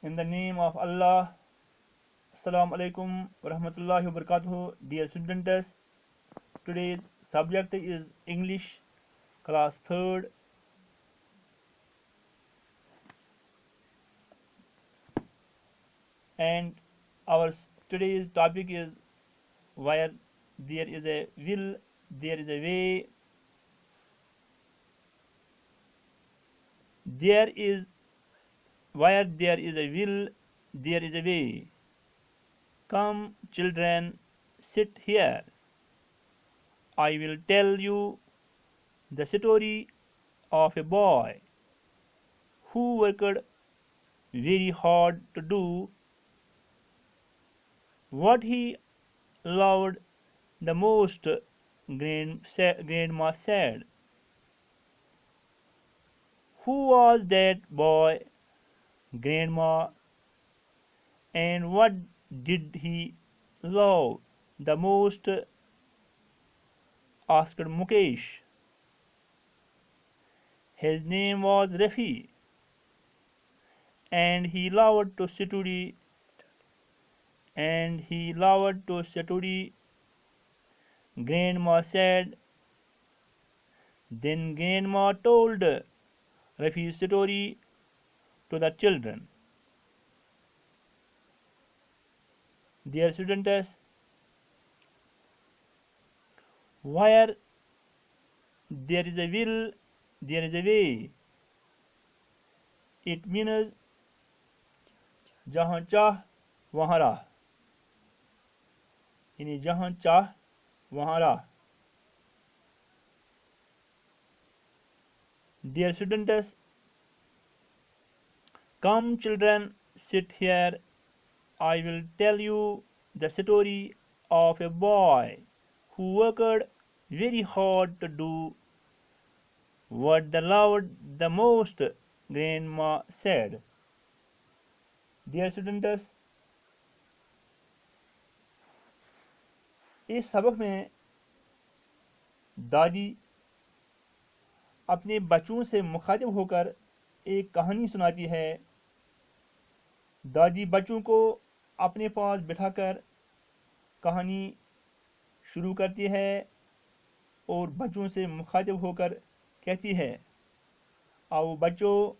In the name of Allah, Assalamu alaikum wa rahmatullahi wa barakatuh. Dear students, today's subject is English, class 3rd. And our today's topic is where there is a will, there is a way. There is where there is a will, there is a way. Come, children, sit here. I will tell you the story of a boy who worked very hard to do what he loved the most. Grandma said. Who was that boy, Grandma, and what did he love the most? Asked Mukesh. His name was Rafi, and he loved to study. Grandma said. Then Grandma told Rafi's story to the children. Dear students, where there is a will, there is a way. It means जहाँ चाह वहाँ राह, यानी जहाँ चाह वहाँ राह. Dear students, come children, sit here. I will tell you the story of a boy who worked very hard to do what they loved the most, Grandma said. Dear students, इस सबक में दादी अपने बच्चों से मुखातिब होकर एक कहानी सुनाती है. दादी बच्चों को अपने पास बिठाकर कहानी शुरू करती है और बच्चों से मुखातिब होकर कहती है, आओ बच्चों,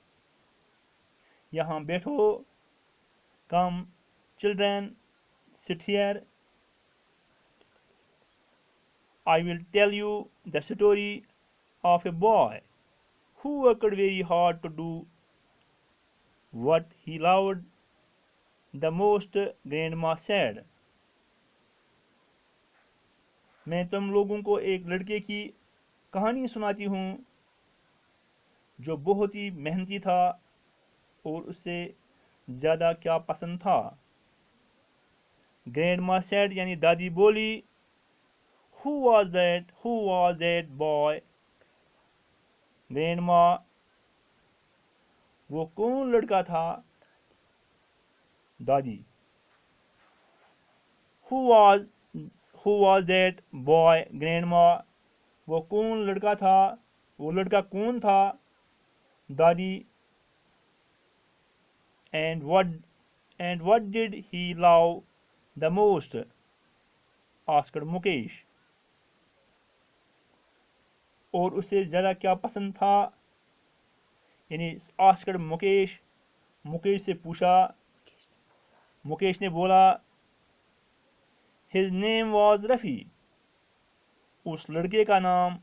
यहाँ बैठो. Come children, sit here. I will tell you the story of a boy who worked very hard to do what he loved the most, Grandma said. मैं तुम लोगों को एक लड़के की कहानी सुनाती हूँ जो बहुत ही मेहनती था और उसे ज़्यादा क्या पसंद था. Grandma said, यानी दादी बोली. Who was that boy? Grandma, वो कौन लड़का था? दादी. Who was that boy? Grandma, वो कौन लड़का था? वो लड़का कौन था? दादी. And what did he love the most? Asked Mukesh. और उसे ज़्यादा क्या पसंद था? यानी आस्क्ड मुकेश. मुकेश से पूछा. मुकेश ने बोला. His name was Rafi. उस लड़के का नाम,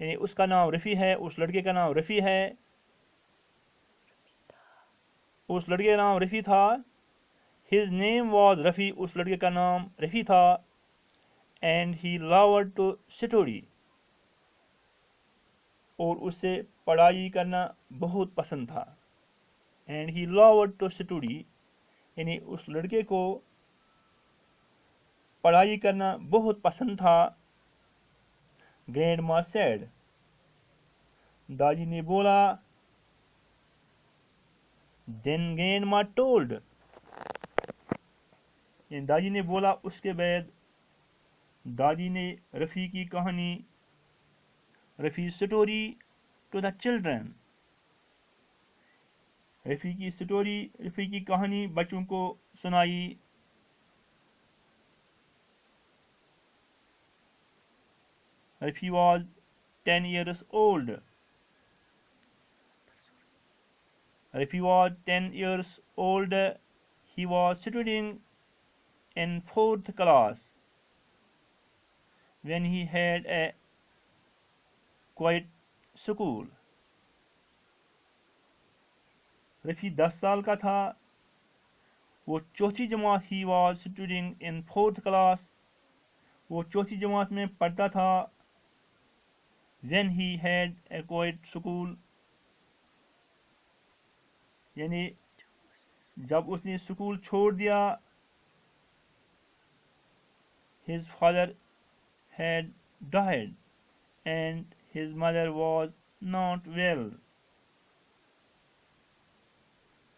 यानी उसका नाम रफ़ी है. उस लड़के का नाम रफ़ी है. उस लड़के का नाम रफ़ी था. His name was Rafi. उस लड़के का नाम रफ़ी था. And he loved to study. और उसे पढ़ाई करना बहुत पसंद था. And he loved to study, यानी उस लड़के को पढ़ाई करना बहुत पसंद था. Grandma said. दादी ने बोला. Then grandma told. यानी दादी ने बोला. उसके बाद दादी ने रफ़ी की कहानी, Rafi's story to the children. Rafi की स्टोरी, रफ़ी की कहानी बच्चों को सुनाई। Rafi was 10 years old. Rafi was 10 years old. He was studying in fourth class when he had a quiet school. Rafi 10 साल का था। वो चौथी जमात ही was studying in fourth class. वो चौथी जमात में पढ़ता था। When he had a quite school, यानी जब उसने स्कूल छोड़ दिया। His father had died and his mother was not well.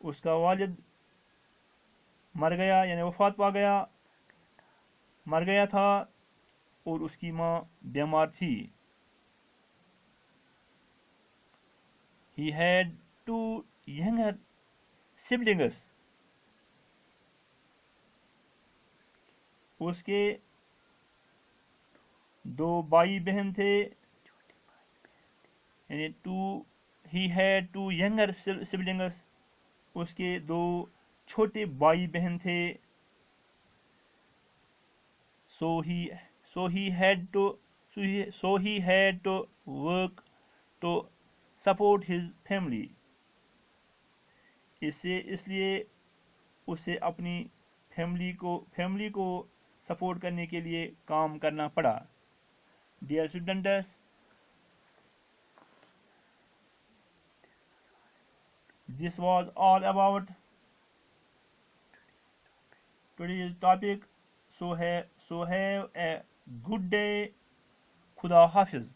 उसका वालिद मर गया, यानी वफात पा गया, मर गया था, और उसकी माँ बीमार थी। He had two younger siblings. उसके दो भाई बहन थे, यानी he had two younger siblings. उसके दो छोटे भाई बहन थे। So he so he had to so he had to work to support his family. इसलिए उसे अपनी फैमिली को सपोर्ट करने के लिए काम करना पड़ा। Dear students, this was all about today's topic. So have a good day. खुदा हाफिज।